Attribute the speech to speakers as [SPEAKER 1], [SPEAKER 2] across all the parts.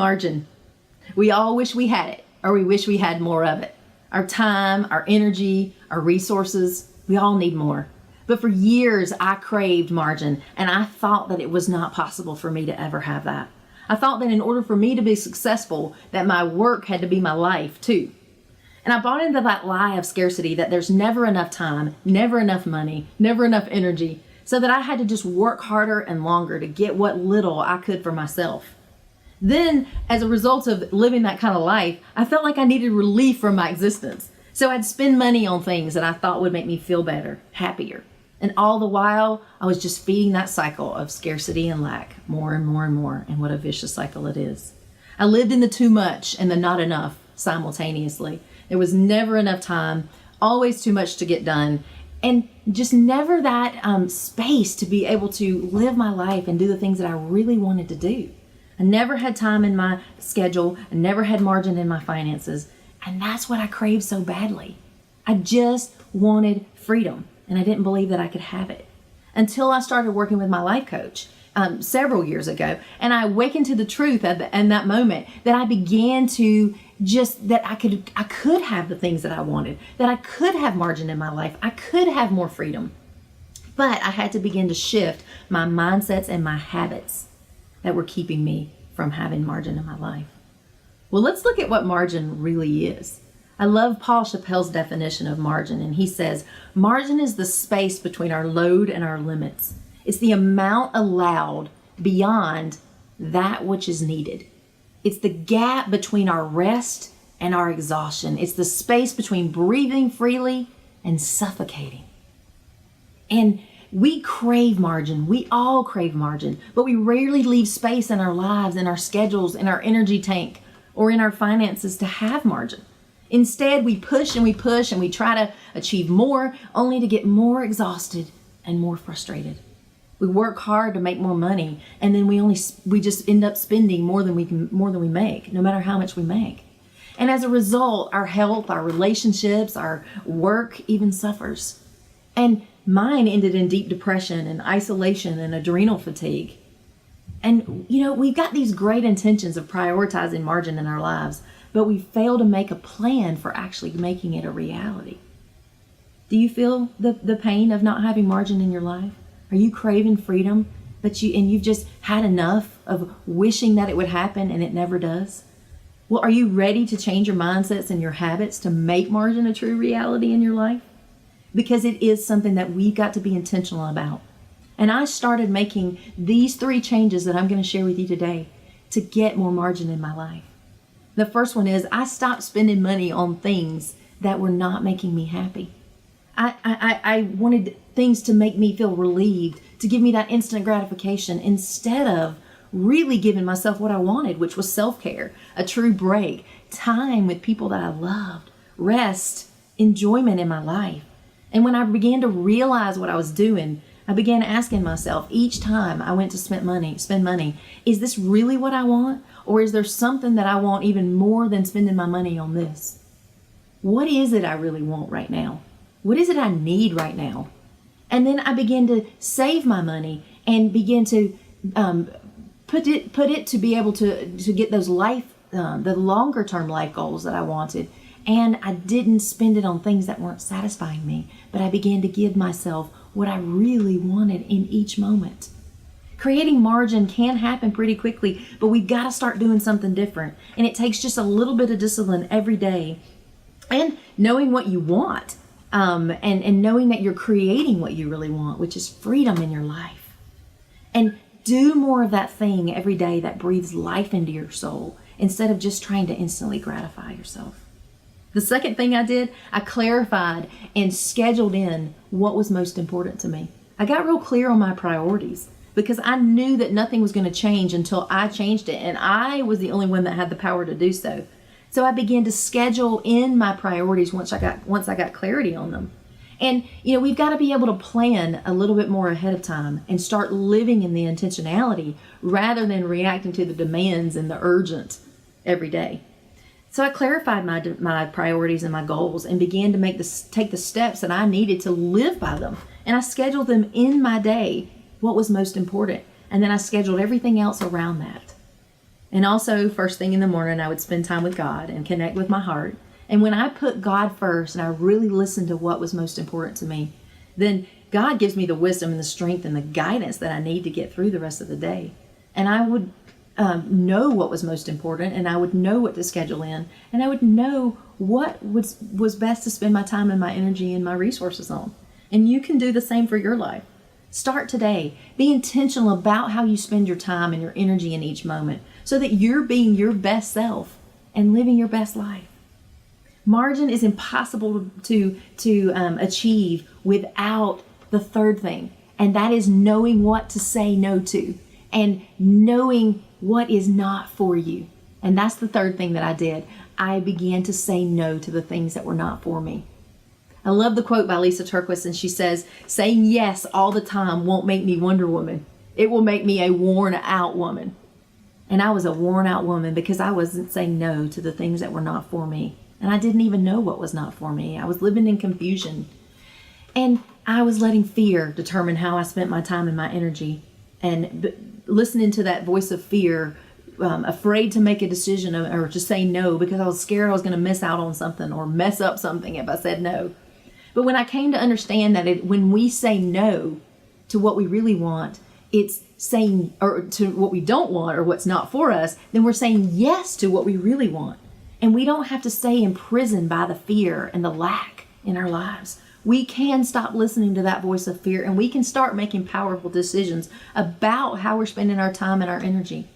[SPEAKER 1] Margin. We all wish we had it, or we wish we had more of it. Our time, our energy, our resources, we all need more. But for years, I craved margin, and I thought that it was not possible for me to ever have that. I thought that in order for me to be successful, that my work had to be my life too. And I bought into that lie of scarcity, that there's never enough time, never enough money, never enough energy, so that I had to just work harder and longer to get what little I could for myself. Then, as a result of living that kind of life, I felt like I needed relief from my existence. So I'd spend money on things that I thought would make me feel better, happier. And all the while, I was just feeding that cycle of scarcity and lack, more and more and more, and what a vicious cycle it is. I lived in the too much and the not enough simultaneously. There was never enough time, always too much to get done, and just never that space to be able to live my life and do the things that I really wanted to do. I never had time in my schedule. I never had margin in my finances. And that's what I craved so badly. I just wanted freedom, and I didn't believe that I could have it until I started working with my life coach several years ago. And I awakened to the truth in that moment that I began to that I could have the things that I wanted, that I could have margin in my life. I could have more freedom. But I had to begin to shift my mindsets and my habits that were keeping me from having margin in my life. Well, let's look at what margin really is. I love Paul Chappelle's definition of margin, and he says, margin is the space between our load and our limits. It's the amount allowed beyond that which is needed. It's the gap between our rest and our exhaustion. It's the space between breathing freely and suffocating. And we crave margin. We all crave margin, but we rarely leave space in our lives, in our schedules, in our energy tank, or in our finances to have margin. Instead, we push and we push and we try to achieve more, only to get more exhausted and more frustrated. We work hard to make more money, and then we just end up spending more than we make, no matter how much we make. And as a result, our health, our relationships, our work even suffers. And mine ended in deep depression and isolation and adrenal fatigue. And, we've got these great intentions of prioritizing margin in our lives, but we fail to make a plan for actually making it a reality. Do you feel the pain of not having margin in your life? Are you craving freedom, you've just had enough of wishing that it would happen and it never does? Well, are you ready to change your mindsets and your habits to make margin a true reality in your life? Because it is something that we've got to be intentional about. And I started making these 3 changes that I'm going to share with you today to get more margin in my life. The first one is I stopped spending money on things that were not making me happy. I wanted things to make me feel relieved, to give me that instant gratification, instead of really giving myself what I wanted, which was self-care, a true break, time with people that I loved, rest, enjoyment in my life. And when I began to realize what I was doing, I began asking myself each time I went to spend money, is this really what I want? Or is there something that I want even more than spending my money on this? What is it I really want right now? What is it I need right now? And then I began to save my money and begin to put it to be able to get those the longer term life goals that I wanted. And I didn't spend it on things that weren't satisfying me, but I began to give myself what I really wanted in each moment. Creating margin can happen pretty quickly, but we've got to start doing something different. And it takes just a little bit of discipline every day and knowing what you want, and knowing that you're creating what you really want, which is freedom in your life. And do more of that thing every day that breathes life into your soul instead of just trying to instantly gratify yourself. The second thing I did, I clarified and scheduled in what was most important to me. I got real clear on my priorities because I knew that nothing was going to change until I changed it, and I was the only one that had the power to do so. So I began to schedule in my priorities once I got clarity on them. And we've got to be able to plan a little bit more ahead of time and start living in the intentionality rather than reacting to the demands and the urgent every day. So I clarified my priorities and my goals and began to take the steps that I needed to live by them. And I scheduled them in my day, what was most important. And then I scheduled everything else around that. And also, first thing in the morning, I would spend time with God and connect with my heart. And when I put God first and I really listened to what was most important to me, then God gives me the wisdom and the strength and the guidance that I need to get through the rest of the day. And I would know what was most important, and I would know what to schedule in, and I would know what was best to spend my time and my energy and my resources on. And you can do the same for your life. Start today. Be intentional about how you spend your time and your energy in each moment so that you're being your best self and living your best life. Margin is impossible to achieve without the third thing, and that is knowing what to say no to and knowing what is not for you. And that's the third thing that I did. I began to say no to the things that were not for me. I love the quote by Lisa Turquoise, and she says, saying yes all the time won't make me Wonder Woman. It will make me a worn out woman. And I was a worn out woman because I wasn't saying no to the things that were not for me. And I didn't even know what was not for me. I was living in confusion. And I was letting fear determine how I spent my time and my energy. And listening to that voice of fear, afraid to make a decision or to say no because I was scared I was going to miss out on something or mess up something if I said no. But when I came to understand that when we say no to what we really want, it's saying, or to what we don't want or what's not for us, then we're saying yes to what we really want. And we don't have to stay imprisoned by the fear and the lack in our lives. We can stop listening to that voice of fear, and we can start making powerful decisions about how we're spending our time and our energy.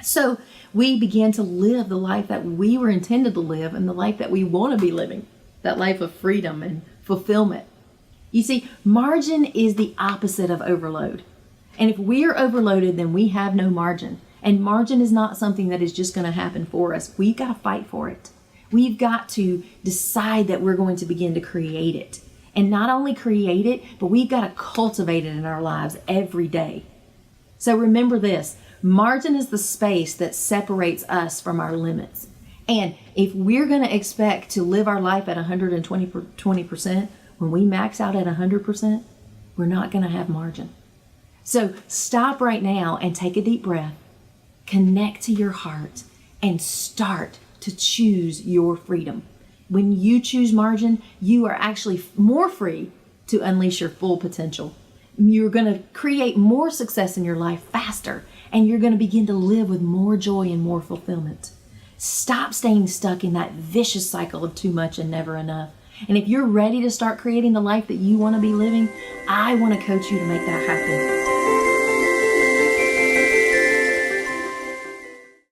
[SPEAKER 1] So we begin to live the life that we were intended to live and the life that we want to be living, that life of freedom and fulfillment. You see, margin is the opposite of overload. And if we are overloaded, then we have no margin. And margin is not something that is just going to happen for us. We've got to fight for it. We've got to decide that we're going to begin to create it. And not only create it, but we've got to cultivate it in our lives every day. So remember this, margin is the space that separates us from our limits. And if we're going to expect to live our life at 120%, when we max out at 100%, we're not going to have margin. So stop right now and take a deep breath, connect to your heart, and start to choose your freedom. When you choose margin, you are actually more free to unleash your full potential. You're going to create more success in your life faster, and you're going to begin to live with more joy and more fulfillment. Stop staying stuck in that vicious cycle of too much and never enough. And if you're ready to start creating the life that you want to be living, I want to coach you to make that happen.